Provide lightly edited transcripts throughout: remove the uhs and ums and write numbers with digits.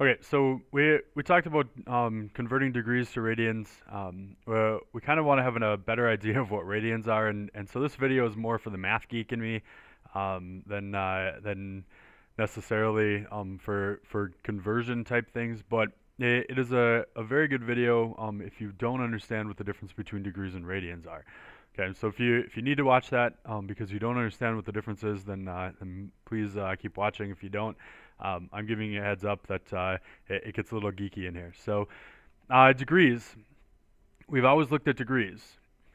Okay, so we talked about converting degrees to radians. We kind of want to have a better idea of what radians are, and so this video is more for the math geek in me than necessarily for conversion type things. But it is a very good video if you don't understand what the difference between degrees and radians are. Okay, so if you need to watch that because you don't understand what the difference is, then please keep watching. If you don't, I'm giving you a heads up that it gets a little geeky in here. So degrees, we've always looked at degrees.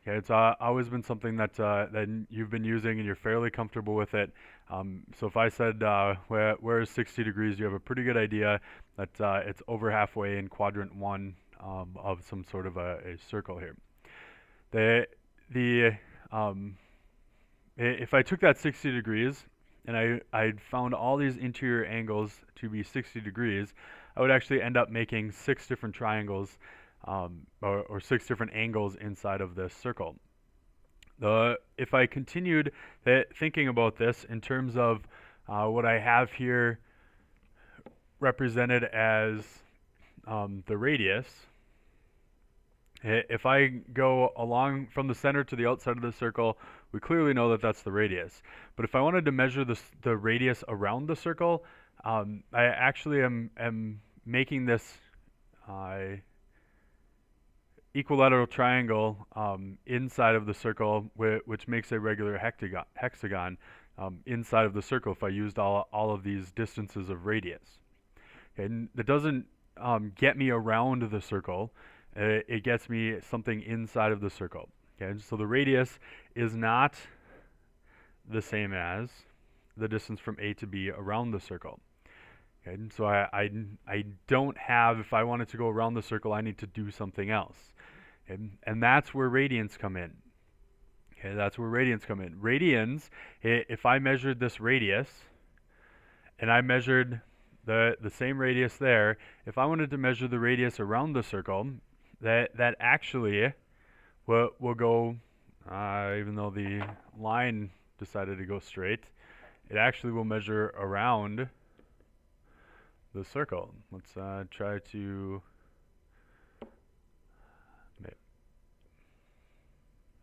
Okay, it's always been something that you've been using and you're fairly comfortable with it. So if I said where is 60 degrees, you have a pretty good idea that it's over halfway in quadrant one of some sort of a circle here. The if I took that 60 degrees and I found all these interior angles to be 60 degrees, I would actually end up making 6 different triangles or 6 different angles inside of this circle. If I continued thinking about this in terms of what I have here represented as the radius, if I go along from the center to the outside of the circle, we clearly know that that's the radius. But if I wanted to measure the radius around the circle, I actually am making this equilateral triangle inside of the circle, which makes a regular hexagon inside of the circle if I used all of these distances of radius. Okay, and that doesn't get me around the circle. It gets me something inside of the circle. Okay, so the radius is not the same as the distance from A to B around the circle. Okay, and so I don't have, if I wanted to go around the circle, I need to do something else. And that's where radians come in. Okay, that's where radians come in. Radians, if I measured this radius, and I measured the same radius there, if I wanted to measure the radius around the circle, that actually will go, even though the line decided to go straight, it actually will measure around the circle. Let's try to,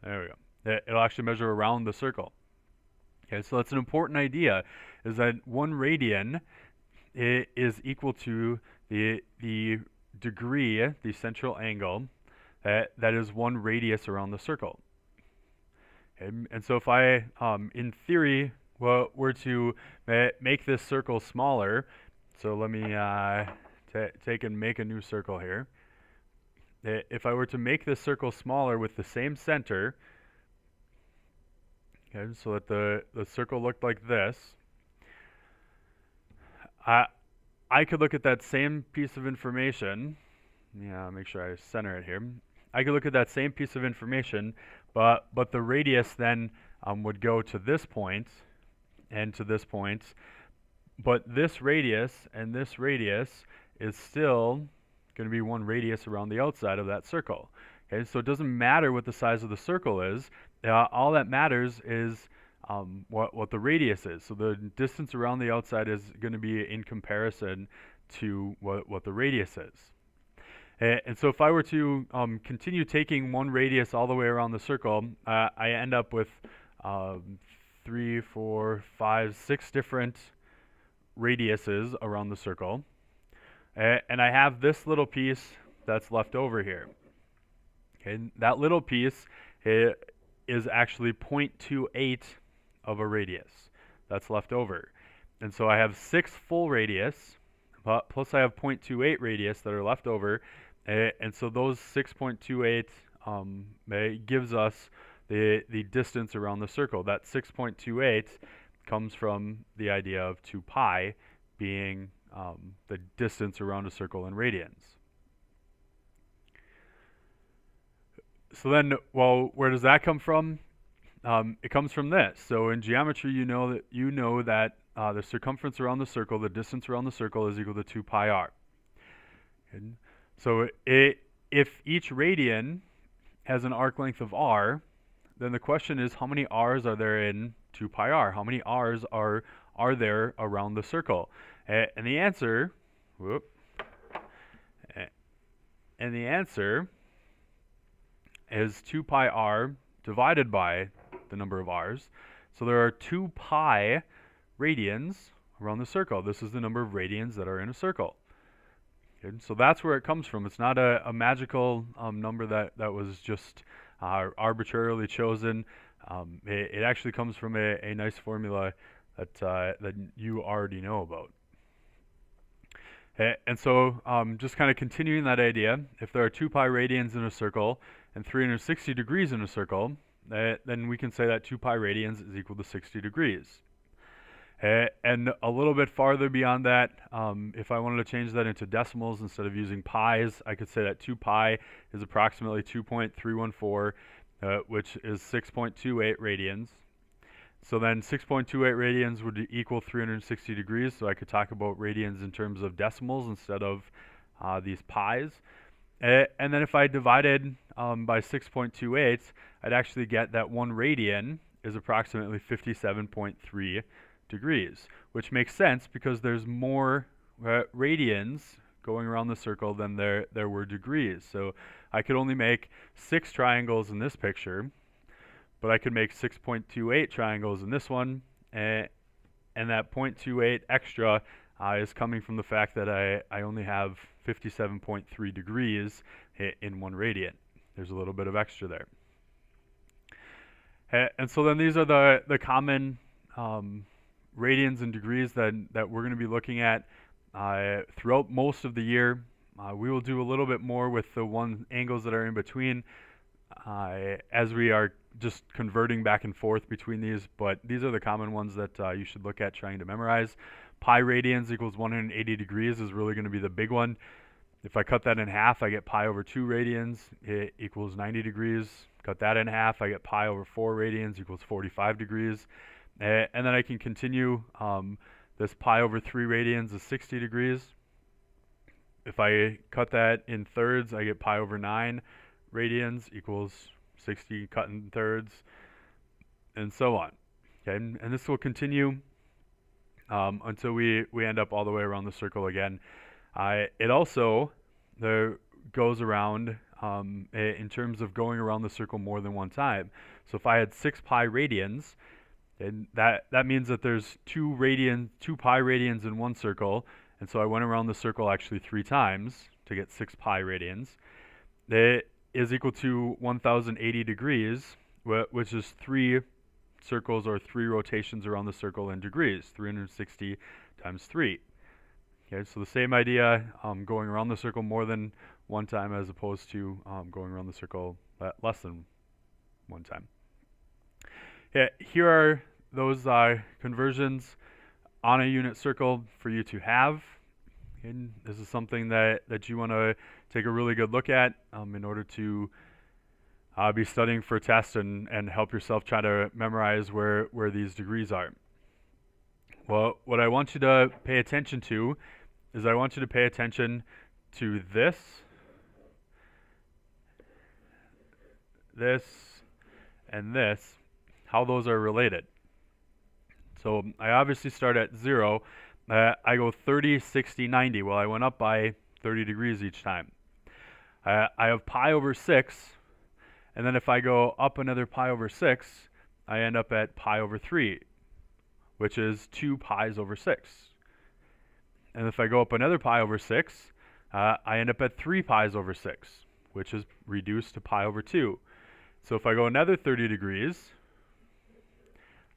there we go. It'll actually measure around the circle. Okay, so that's an important idea, is that 1 radian is equal to the degree, the central angle, that is 1 radius around the circle. Okay, and so if I, in theory, were to make this circle smaller, so let me take and make a new circle here. If I were to make this circle smaller with the same center, okay, so that the circle looked like this, I could look at that same piece of information. Yeah, make sure I center it here. I could look at that same piece of information, but the radius then would go to this point and to this point. But this radius and this radius is still going to be 1 radius around the outside of that circle. Okay, so it doesn't matter what the size of the circle is. All that matters is what the radius is. So the distance around the outside is going to be in comparison to what the radius is. And so if I were to continue taking 1 radius all the way around the circle, I end up with 3, 4, 5, 6 different radiuses around the circle. And I have this little piece that's left over here. Okay, that little piece is actually 0.28 of a radius that's left over. And so I have 6 full radius, plus I have 0.28 radius that are left over. And so those 6.28 gives us the distance around the circle. That 6.28 comes from the idea of 2 pi being the distance around a circle in radians. So then, well, where does that come from? It comes from this. So in geometry, you know that the circumference around the circle, the distance around the circle, is equal to 2 pi r. Okay. So if each radian has an arc length of r, then the question is, how many r's are there in 2 pi r? How many r's are there around the circle? And the answer, And the answer is 2 pi r divided by the number of r's. So there are 2 pi radians around the circle. This is the number of radians that are in a circle. Okay, so that's where it comes from. It's not a magical number that was just arbitrarily chosen. It actually comes from a nice formula that you already know about. And so just kind of continuing that idea, if there are 2 pi radians in a circle and 360 degrees in a circle, then we can say that 2 pi radians is equal to 60 degrees. And a little bit farther beyond that, if I wanted to change that into decimals instead of using pi's, I could say that 2 pi is approximately 2.314, which is 6.28 radians. So then 6.28 radians would equal 360 degrees, so I could talk about radians in terms of decimals instead of these pi's. And then if I divided by 6.28, I'd actually get that 1 radian is approximately 57.3 degrees, which makes sense because there's more radians going around the circle than there were degrees. So I could only make 6 triangles in this picture, but I could make 6.28 triangles in this one, and that 0.28 extra is coming from the fact that I only have 57.3 degrees in 1 radian. There's a little bit of extra there. And so then these are the common radians and degrees that we're going to be looking at throughout most of the year. We will do a little bit more with the angles that are in between as we are just converting back and forth between these, but these are the common ones that you should look at trying to memorize. Pi radians equals 180 degrees is really going to be the big one. If I cut that in half, I get pi over 2 radians, it equals 90 degrees. Cut that in half, I get pi over 4 radians equals 45 degrees. And then I can continue. This pi over 3 radians is 60 degrees. If I cut that in thirds, I get pi over 9 radians equals 60 cut in thirds, and so on. Okay, and this will continue until we end up all the way around the circle again. It also goes around in terms of going around the circle more than one time. So if I had 6 pi radians, and that means that there's 2 pi radians in one circle, and so I went around the circle actually 3 times to get 6 pi radians. It is equal to 1080 degrees, which is 3 circles or 3 rotations around the circle in degrees, 360 times 3. Okay, so the same idea, going around the circle more than one time as opposed to going around the circle less than one time. Yeah, here are those conversions on a unit circle for you to have. And this is something that you want to take a really good look at in order to be studying for a test and help yourself try to memorize where these degrees are. Well, what I want you to pay attention to is I want you to pay attention to this, and this, how those are related. So I obviously start at 0. I go 30, 60, 90. Well, I went up by 30 degrees each time. I have pi over 6, and then if I go up another pi over 6, I end up at pi over 3, which is 2 pi's over 6. And if I go up another pi over 6, I end up at 3 pi's over 6, which is reduced to pi over 2. So if I go another 30 degrees,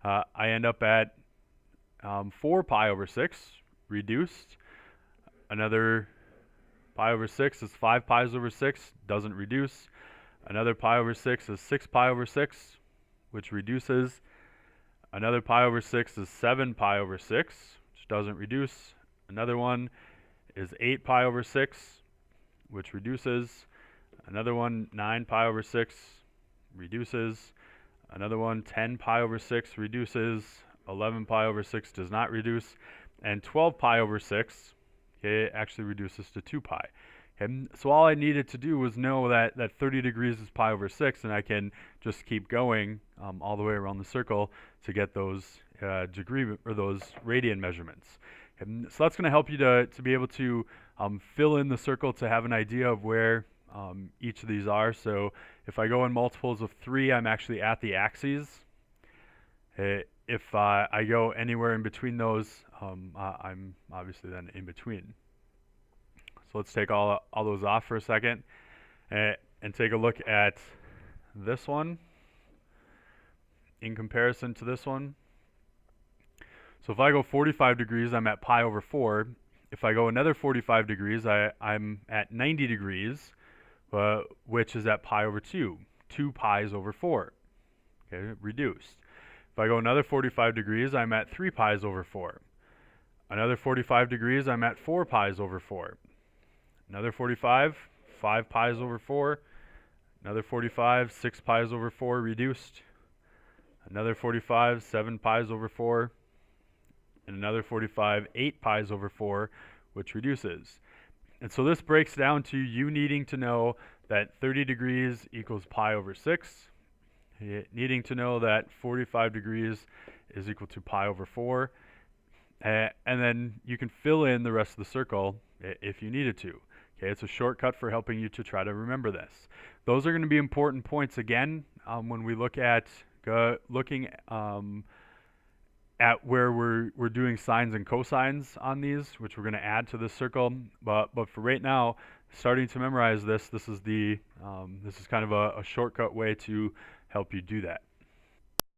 I end up at 4 pi over 6, reduced. Another pi over 6 is 5 pi's over 6, doesn't reduce. Another pi over 6 is 6 pi over 6, which reduces. Another pi over 6 is 7 pi over 6, which doesn't reduce. Another one is 8 pi over 6, which reduces. Another one, 9 pi over 6, reduces. Another one, 10 pi over 6, reduces. 11 pi over 6 does not reduce. And 12 pi over 6, okay, actually reduces to 2 pi. Okay, so all I needed to do was know that 30 degrees is pi over 6, and I can just keep going all the way around the circle to get those those radian measurements. And so that's going to help you to be able to fill in the circle to have an idea of where each of these are. So if I go in multiples of 3, I'm actually at the axes. If I go anywhere in between those, I'm obviously then in between. So let's take all those off for a second and take a look at this one in comparison to this one. So if I go 45 degrees, I'm at pi over 4. If I go another 45 degrees, I'm at 90 degrees, which is at pi over 2. 2 pi's over 4. Okay, reduced. If I go another 45 degrees, I'm at 3 pi's over 4. Another 45 degrees, I'm at 4 pi's over 4. Another 45, 5 pi's over 4. Another 45, 6 pi's over 4, reduced. Another 45, 7 pi's over 4. And another 45, 8 pi's over 4, which reduces. And so this breaks down to you needing to know that 30 degrees equals pi over 6, needing to know that 45 degrees is equal to pi over 4, and then you can fill in the rest of the circle if you needed to. Okay, it's a shortcut for helping you to try to remember this. Those are going to be important points again when we look at looking at where we're doing sines and cosines on these, which we're going to add to this circle. But for right now, starting to memorize this is kind of a shortcut way to help you do that.